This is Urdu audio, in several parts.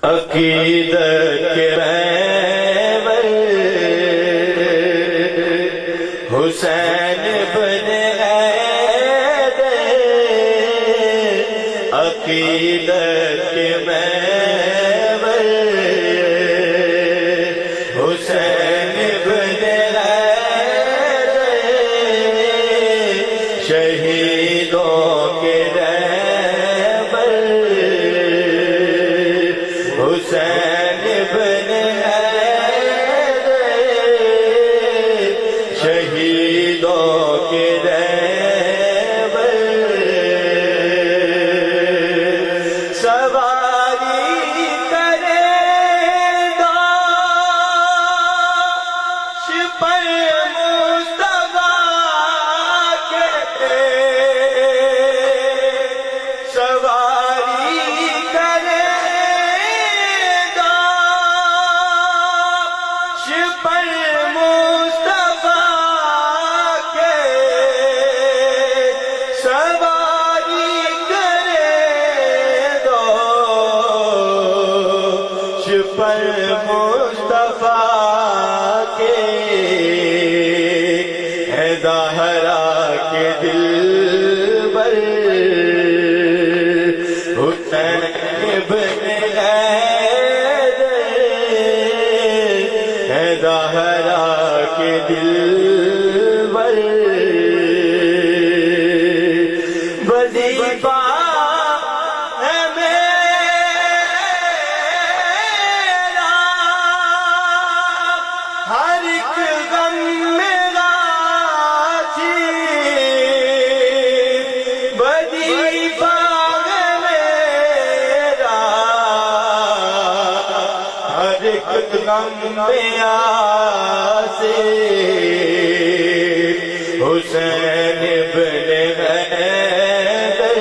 عقیدت کے محور حسین بن حیدر، عقیدت کے محور حسین بن حیدر، شہیدوں کے رہبر حسین بن حیدر، شہیدوں کے رہبر، سواری کرے داش پر مصطفیٰ کے، سواری کرے داش پر مصطفیٰ کے، سواری کرے داش پر مصطفیٰ کے، ہے زہرا کے دلبر حسین بن حیدر، ہے زہرا کے دلبر، وظیفہ ہے میرا ہر ایک غم میرا وظیفہ ہے میرا ہر ایک غم میرا حسین بن حیدر،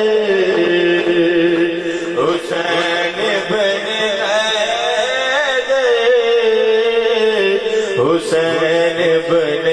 حسین بن حیدر، حسین بن